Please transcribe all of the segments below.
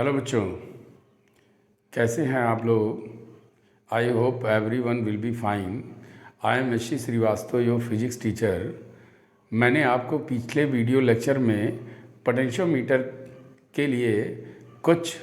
Hello बच्चों, कैसे हैं आप लोग। I hope everyone will be fine. I am S Shrivastava, your physics teacher. मैंने आपको पिछले वीडियो लेक्चर में पोटेंशियोमीटर के लिए कुछ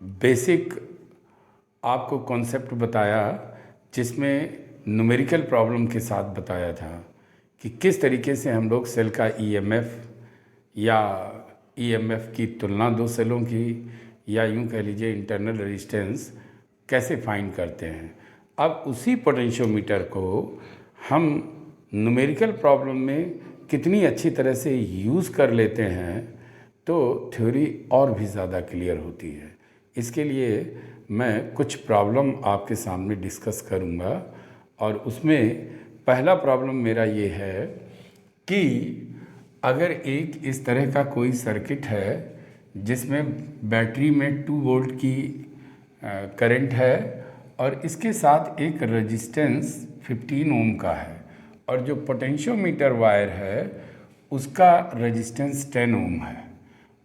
बेसिक आपको कॉन्सेप्ट बताया, जिसमें न्यूमेरिकल प्रॉब्लम के साथ बताया था कि किस तरीके से हम लोग सेल का ईएमएफ या ईएमएफ की तुलना दो सेलों की, या यूं कह लीजिए इंटरनल रेजिस्टेंस कैसे फाइंड करते हैं। अब उसी पोटेंशियोमीटर को हम न्यूमेरिकल प्रॉब्लम में कितनी अच्छी तरह से यूज़ कर लेते हैं तो थ्योरी और भी ज़्यादा क्लियर होती है। इसके लिए मैं कुछ प्रॉब्लम आपके सामने डिस्कस करूंगा, और उसमें पहला प्रॉब्लम मेरा ये है कि अगर एक इस तरह का कोई सर्किट है जिसमें बैटरी में 2 वोल्ट की करंट है और इसके साथ एक रेजिस्टेंस 15 ओम का है, और जो पोटेंशियोमीटर वायर है उसका रेजिस्टेंस 10 ओम है,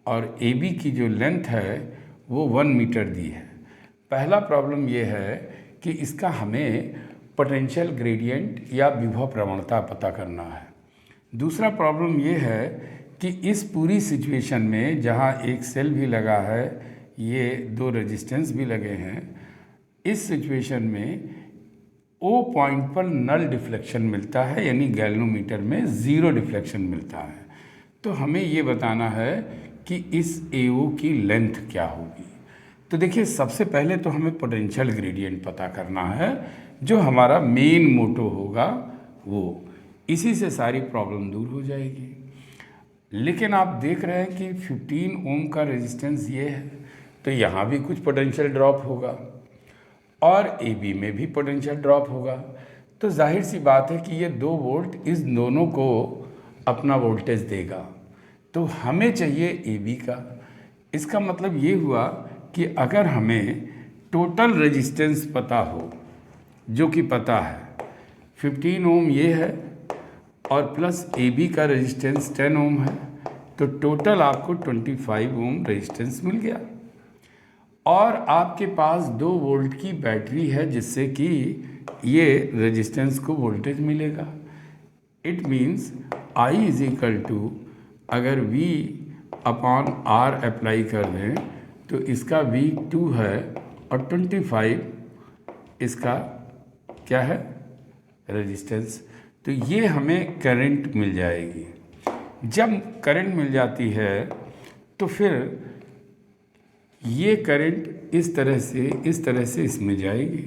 और AB की जो लेंथ है वो 1 मीटर दी है। पहला प्रॉब्लम ये है कि इसका हमें पोटेंशियल ग्रेडियंट या विभव प्रवणता पता करना है। दूसरा प्रॉब्लम ये है कि इस पूरी सिचुएशन में जहाँ एक सेल भी लगा है, ये 2 रेजिस्टेंस भी लगे हैं, इस सिचुएशन में O पॉइंट पर नल डिफ्लेक्शन मिलता है, यानी गैल्वेनोमीटर में 0 डिफ्लेक्शन मिलता है। तो हमें ये बताना है कि इस AO की लेंथ क्या होगी। तो देखिए, सबसे पहले तो हमें पोटेंशियल ग्रेडियंट पता करना है, जो हमारा मेन मोटो होगा। वो इसी से सारी प्रॉब्लम दूर हो जाएगी। लेकिन आप देख रहे हैं कि 15 ओम का रेजिस्टेंस ये है, तो यहाँ भी कुछ पोटेंशियल ड्रॉप होगा और AB में भी पोटेंशियल ड्रॉप होगा। तो जाहिर सी बात है कि ये 2 वोल्ट इस दोनों को अपना वोल्टेज देगा। तो हमें चाहिए AB का। इसका मतलब ये हुआ कि अगर हमें टोटल रेजिस्टेंस पता हो, जो कि पता है 15 ओम ये है और प्लस AB का रेजिस्टेंस 10 ओम है, तो टोटल आपको 25 ओम रेजिस्टेंस मिल गया। और आपके पास 2 वोल्ट की बैटरी है, जिससे कि ये रेजिस्टेंस को वोल्टेज मिलेगा। It means I is equal to, अगर V अपॉन R अप्लाई कर दें तो इसका V 2 है और 25 इसका क्या है, रेजिस्टेंस। तो ये हमें करंट मिल जाएगी। जब करंट मिल जाती है तो फिर ये करंट इस तरह से इसमें जाएगी।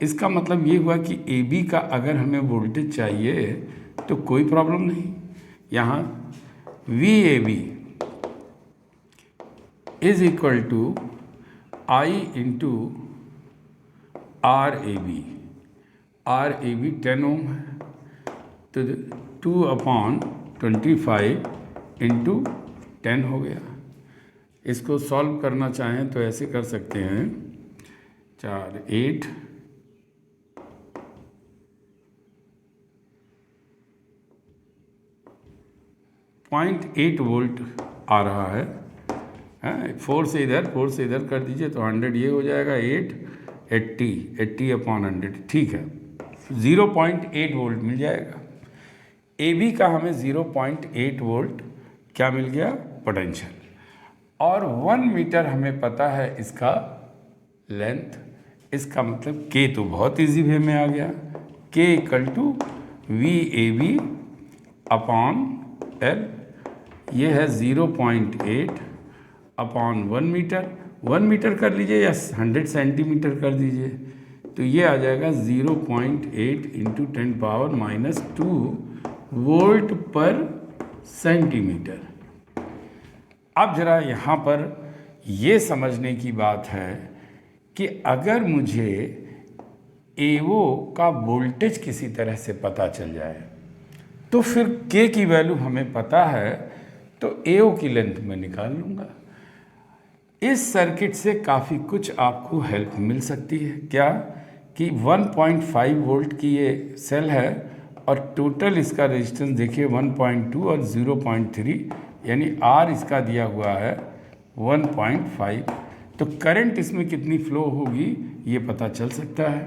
इसका मतलब ये हुआ कि AB का अगर हमें वोल्टेज चाहिए तो कोई प्रॉब्लम नहीं। यहाँ VAB is equal to I into RAB। RAB 10 ohm है, तो 2/25 इंटू 10 हो गया। इसको सॉल्व करना चाहें तो ऐसे कर सकते हैं, 4 8 0.8 वोल्ट आ रहा है। 4 से इधर कर दीजिए तो 100 ये हो जाएगा, 80 अपॉन 100, ठीक है, 0.8 वोल्ट मिल जाएगा। AB का हमें 0.8 वोल्ट क्या मिल गया, पोटेंशियल। और 1 मीटर हमें पता है इसका लेंथ। इसका मतलब K तो बहुत इजी वे में आ गया, K equal to VAB upon L। ये है 0.8 अपॉन 1 मीटर। 1 मीटर कर लीजिए या 100 सेंटीमीटर कर दीजिए, तो ये आ जाएगा 0.8 इंटू 10⁻⁻² वोल्ट पर सेंटीमीटर। अब जरा यहाँ पर ये समझने की बात है कि अगर मुझे AO का वोल्टेज किसी तरह से पता चल जाए तो फिर K की वैल्यू हमें पता है, तो AO की लेंथ में निकाल लूँगा। इस सर्किट से काफ़ी कुछ आपको हेल्प मिल सकती है। क्या कि 1.5 वोल्ट की ये सेल है और टोटल इसका रेजिस्टेंस देखिए 1.2 और 0.3, यानी R इसका दिया हुआ है 1.5। तो करंट इसमें कितनी फ्लो होगी ये पता चल सकता है।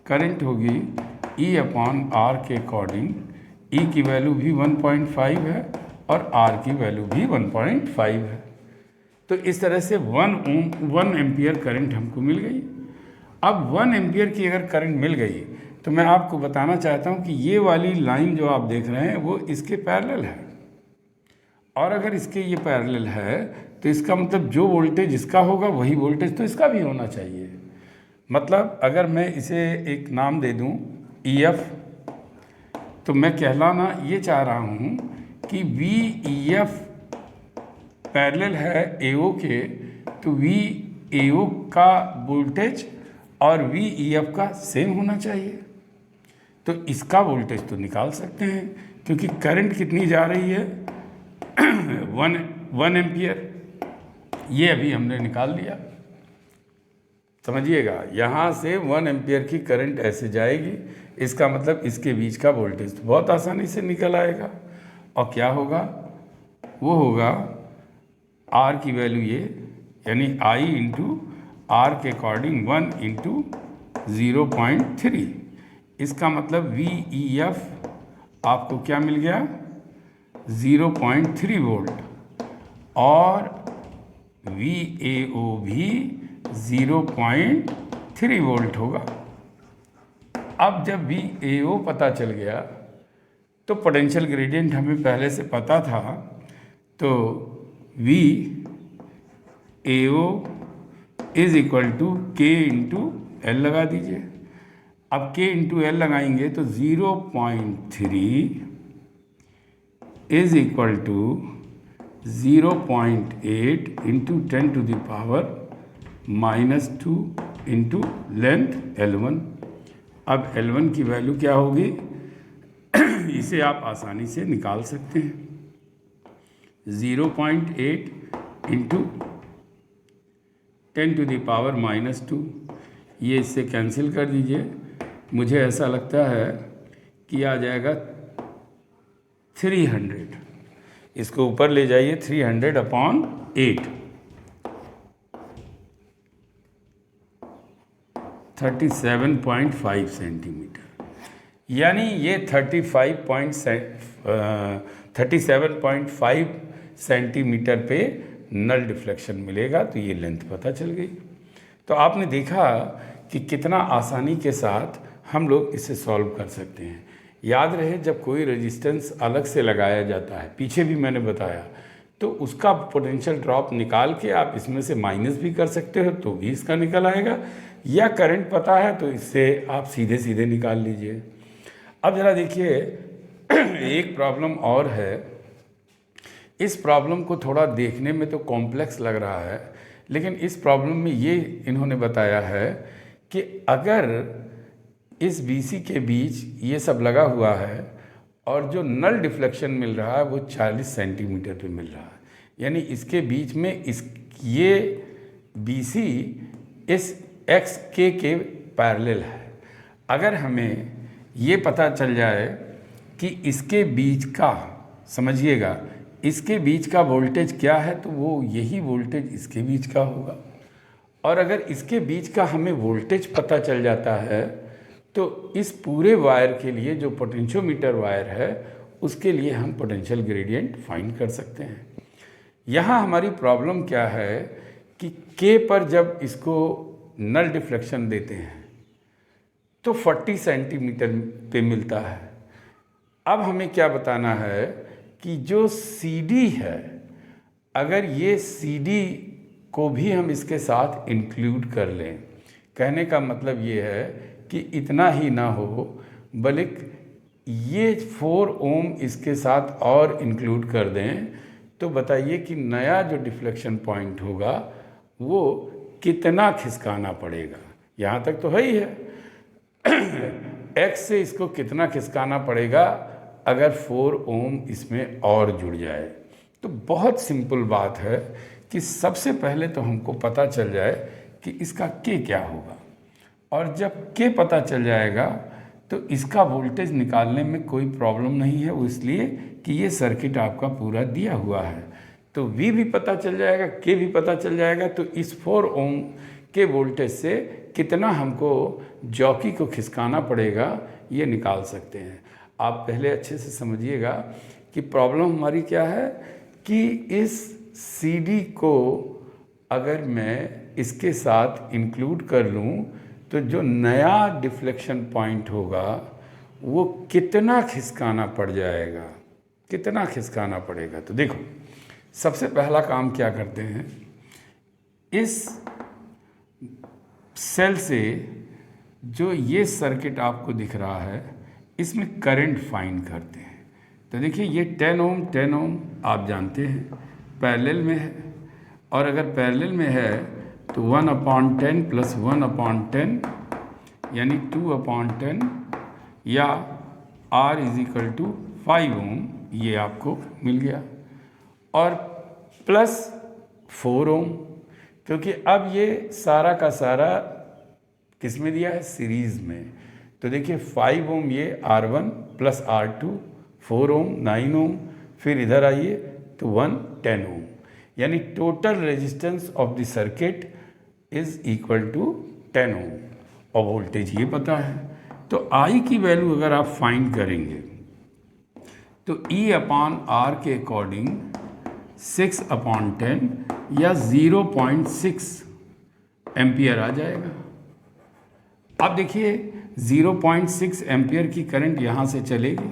करंट होगी E/R के अकॉर्डिंग, E की वैल्यू भी 1.5 है और R की वैल्यू भी 1.5 है। तो इस तरह से 1 एम्पियर करंट हमको मिल गई। अब 1 एम्पियर की अगर करंट मिल गई तो मैं आपको बताना चाहता हूँ कि ये वाली लाइन जो आप देख रहे हैं वो इसके पैरेलल है, और अगर इसके ये पैरेलल है तो इसका मतलब जो वोल्टेज इसका होगा वही वोल्टेज तो इसका भी होना चाहिए। मतलब अगर मैं इसे एक नाम दे दूं EF, तो मैं कहलाना ये चाह रहा हूँ कि VEF पैरेलल है AO के, तो VAO का वोल्टेज और VEF का सेम होना चाहिए। तो इसका वोल्टेज तो निकाल सकते हैं क्योंकि करंट कितनी जा रही है 1 एम्पियर, ये अभी हमने निकाल लिया। समझिएगा, यहाँ से 1 एम्पियर की करंट ऐसे जाएगी, इसका मतलब इसके बीच का वोल्टेज तो बहुत आसानी से निकल आएगा। और क्या होगा, वो होगा R की वैल्यू ये, यानी I इंटू R के अकॉर्डिंग 1 इंटू 0.3। इसका मतलब VEF आपको क्या मिल गया 0.3 वोल्ट, और VAO भी 0.3 वोल्ट होगा। अब जब VAO पता चल गया तो पोटेंशियल ग्रेडियंट हमें पहले से पता था, तो VAO is equal to K into L लगा दीजिए। अब K इंटू L लगाएंगे तो 0.3 is equal to 0.8 into 10 to the power -2 into length L1। अब L1 की वैल्यू क्या होगी इसे आप आसानी से निकाल सकते हैं, 0.8 इंटू 10 टू द पावर -2। ये इससे कैंसिल कर दीजिए, मुझे ऐसा लगता है कि आ जाएगा 300। इसको ऊपर ले जाइए, 300/8 37.5 सेंटीमीटर, यानी ये 37.5 सेंटीमीटर पे नल डिफ्लेक्शन मिलेगा। तो ये लेंथ पता चल गई। तो आपने देखा कि कितना आसानी के साथ हम लोग इसे सॉल्व कर सकते हैं। याद रहे, जब कोई रेजिस्टेंस अलग से लगाया जाता है, पीछे भी मैंने बताया, तो उसका पोटेंशियल ड्रॉप निकाल के आप इसमें से माइनस भी कर सकते हो तो भी इसका निकल आएगा, या करंट पता है तो इससे आप सीधे सीधे निकाल लीजिए। अब ज़रा देखिए, एक प्रॉब्लम और है। इस प्रॉब्लम को थोड़ा देखने में तो कॉम्प्लेक्स लग रहा है, लेकिन इस प्रॉब्लम में ये इन्होंने बताया है कि अगर इस BC के बीच ये सब लगा हुआ है और जो नल डिफ्लेक्शन मिल रहा है वो 40 सेंटीमीटर पे मिल रहा है, यानी इसके बीच में ये BC इस XK के पैरेलल है। अगर हमें ये पता चल जाए कि इसके बीच का, समझिएगा, इसके बीच का वोल्टेज क्या है, तो वो यही वोल्टेज इसके बीच का होगा। और अगर इसके बीच का हमें वोल्टेज पता चल जाता है तो इस पूरे वायर के लिए जो पोटेंशियोमीटर वायर है उसके लिए हम पोटेंशियल ग्रेडियंट फाइंड कर सकते हैं। यहाँ हमारी प्रॉब्लम क्या है कि K पर जब इसको नल डिफ्लेक्शन देते हैं तो 40 सेंटीमीटर पे मिलता है। अब हमें क्या बताना है कि जो CD है, अगर ये CD को भी हम इसके साथ इंक्लूड कर लें, कहने का मतलब ये है कि इतना ही ना हो बल्कि ये 4 ओम इसके साथ और इंक्लूड कर दें, तो बताइए कि नया जो डिफ्लेक्शन पॉइंट होगा वो कितना खिसकाना पड़ेगा। यहाँ तक तो है ही है, X से इसको कितना खिसकाना पड़ेगा अगर 4 ओम इसमें और जुड़ जाए। तो बहुत सिंपल बात है कि सबसे पहले तो हमको पता चल जाए कि इसका K क्या होगा, और जब K पता चल जाएगा तो इसका वोल्टेज निकालने में कोई प्रॉब्लम नहीं है, वो इसलिए कि ये सर्किट आपका पूरा दिया हुआ है। तो V भी पता चल जाएगा, K भी पता चल जाएगा। तो इस 4 ओम के वोल्टेज से कितना हमको जॉकी को खिसकाना पड़ेगा ये निकाल सकते हैं। आप पहले अच्छे से समझिएगा कि प्रॉब्लम हमारी क्या है कि इस CD को अगर मैं इसके साथ इंक्लूड कर लूँ तो जो नया डिफ्लेक्शन पॉइंट होगा वो कितना खिसकाना पड़ जाएगा, कितना खिसकाना पड़ेगा। तो देखो, सबसे पहला काम क्या करते हैं, इस सेल से जो ये सर्किट आपको दिख रहा है इसमें करंट फाइंड करते हैं। तो देखिए ये 10 ओम आप जानते हैं पैरेलल में है, और अगर पैरेलल में है तो 1/10 + 1/10 यानी 2/10 या R = 5 ओम ये आपको मिल गया, और प्लस 4 ओम, क्योंकि अब ये सारा का सारा किस में दिया है, सीरीज़ में। तो देखिए 5 ओम ये R1 + R2, 4 ओम 9 ओम, फिर इधर आइए तो 1 10 ओम, यानी total resistance of the circuit is equal to 10 ohm, और वोल्टेज ये पता है। तो I की वैल्यू अगर आप फाइंड करेंगे तो E/R के अकॉर्डिंग 6/10 या 0.6 एम्पियर आ जाएगा। अब देखिए 0.6 एम्पियर की करंट यहाँ से चलेगी,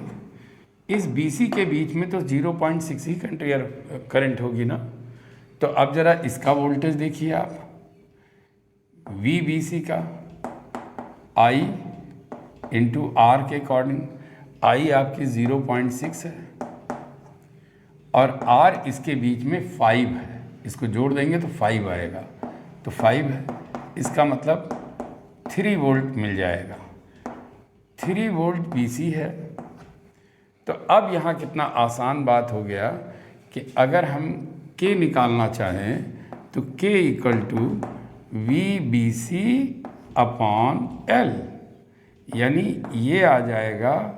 इस BC के बीच में तो 0.6 ही करंट होगी ना। तो अब ज़रा इसका वोल्टेज देखिए आप, VBC का I × R के अकॉर्डिंग, I आपकी 0.6 है और R इसके बीच में 5 है, इसको जोड़ देंगे तो 5 आएगा, तो 5 है, इसका मतलब 3 वोल्ट मिल जाएगा। 3 वोल्ट BC है। तो अब यहाँ कितना आसान बात हो गया कि अगर हम K निकालना चाहें तो K = VBC/L, यानी ये आ जाएगा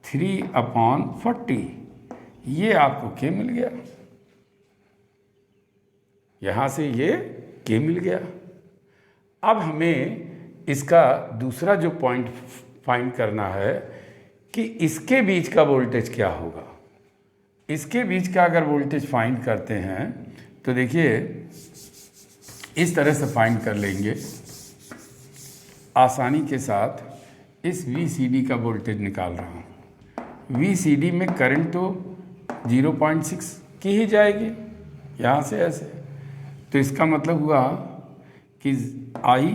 3/40, ये आपको K मिल गया, यहाँ से ये K मिल गया। अब हमें इसका दूसरा जो पॉइंट फाइंड करना है कि इसके बीच का वोल्टेज क्या होगा। इसके बीच का अगर वोल्टेज फाइंड करते हैं तो देखिए इस तरह से फाइंड कर लेंगे आसानी के साथ। इस VCD का वोल्टेज निकाल रहा हूँ, VCD में करंट तो 0.6 की ही जाएगी यहाँ से ऐसे, तो इसका मतलब हुआ कि I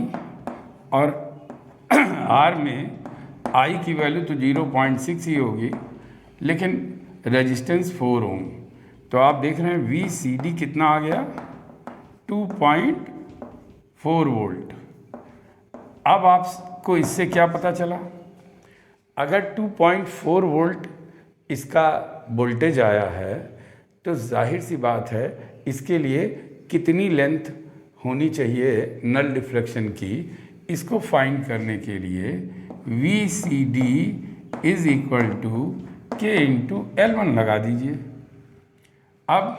और R में I की वैल्यू तो 0.6 ही होगी, लेकिन रेजिस्टेंस 4 ओम। तो आप देख रहे हैं VCD कितना आ गया, 2.4 वोल्ट। अब आपको इससे क्या पता चला, अगर 2.4 वोल्ट इसका वोल्टेज आया है तो जाहिर सी बात है इसके लिए कितनी लेंथ होनी चाहिए नल डिफ्लेक्शन की। इसको फाइंड करने के लिए VCD = K × L1 लगा दीजिए। अब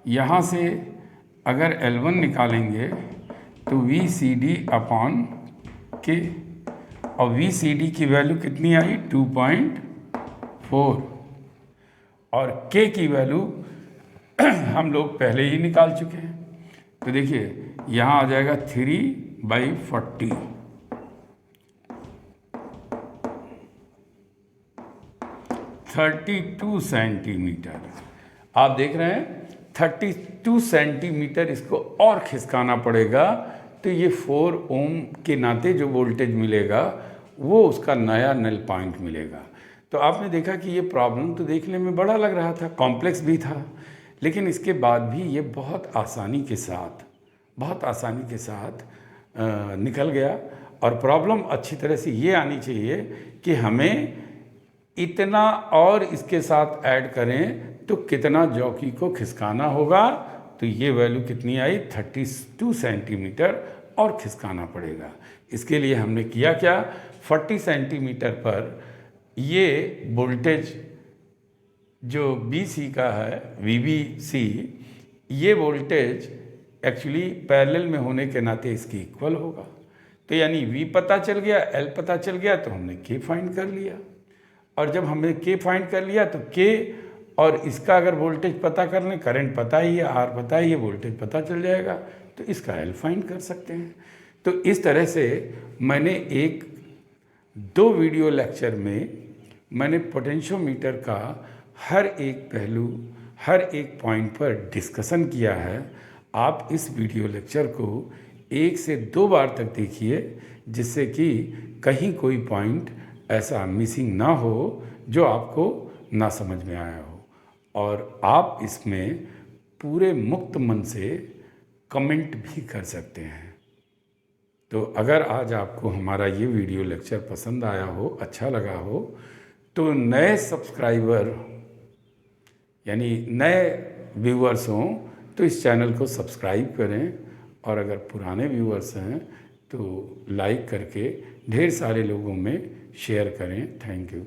यहाँ से अगर L1 निकालेंगे तो VCD/K, और VCD की वैल्यू कितनी आई, 2.4, और K की वैल्यू हम लोग पहले ही निकाल चुके हैं। तो देखिए यहाँ आ जाएगा 3/40, 32 सेंटीमीटर। आप देख रहे हैं 32 सेंटीमीटर इसको और खिसकाना पड़ेगा, तो ये 4 ओम के नाते जो वोल्टेज मिलेगा वो उसका नया नल पॉइंट मिलेगा। तो आपने देखा कि ये प्रॉब्लम तो देखने में बड़ा लग रहा था, कॉम्प्लेक्स भी था, लेकिन इसके बाद भी ये बहुत आसानी के साथ निकल गया। और प्रॉब्लम अच्छी तरह से ये आनी चाहिए कि हमें इतना और इसके साथ ऐड करें तो कितना जॉकी को खिसकाना होगा। तो ये वैल्यू कितनी आई, 32 सेंटीमीटर और खिसकाना पड़ेगा। इसके लिए हमने किया क्या, 40 सेंटीमीटर पर ये वोल्टेज जो BC का है VBC, ये वोल्टेज एक्चुअली पैरेलल में होने के नाते इसकी इक्वल होगा। तो यानी V पता चल गया, L पता चल गया, तो हमने K फाइंड कर लिया। और जब हमने K फाइंड कर लिया तो K और इसका अगर वोल्टेज पता कर लें, करंट पता ही है, R पता ही है, वोल्टेज पता चल जाएगा, तो इसका L फाइंड कर सकते हैं। तो इस तरह से मैंने 2 वीडियो लेक्चर में मैंने पोटेंशियोमीटर का हर एक पहलू, हर एक पॉइंट पर डिस्कशन किया है। आप इस वीडियो लेक्चर को 1 से 2 बार तक देखिए, जिससे कि कहीं कोई पॉइंट ऐसा मिसिंग ना हो जो आपको ना समझ में आया हो, और आप इसमें पूरे मुक्त मन से कमेंट भी कर सकते हैं। तो अगर आज आपको हमारा ये वीडियो लेक्चर पसंद आया हो, अच्छा लगा हो, तो नए सब्सक्राइबर यानी नए व्यूअर्स हों तो इस चैनल को सब्सक्राइब करें, और अगर पुराने व्यूअर्स हैं तो लाइक करके ढेर सारे लोगों में शेयर करें। Thank you.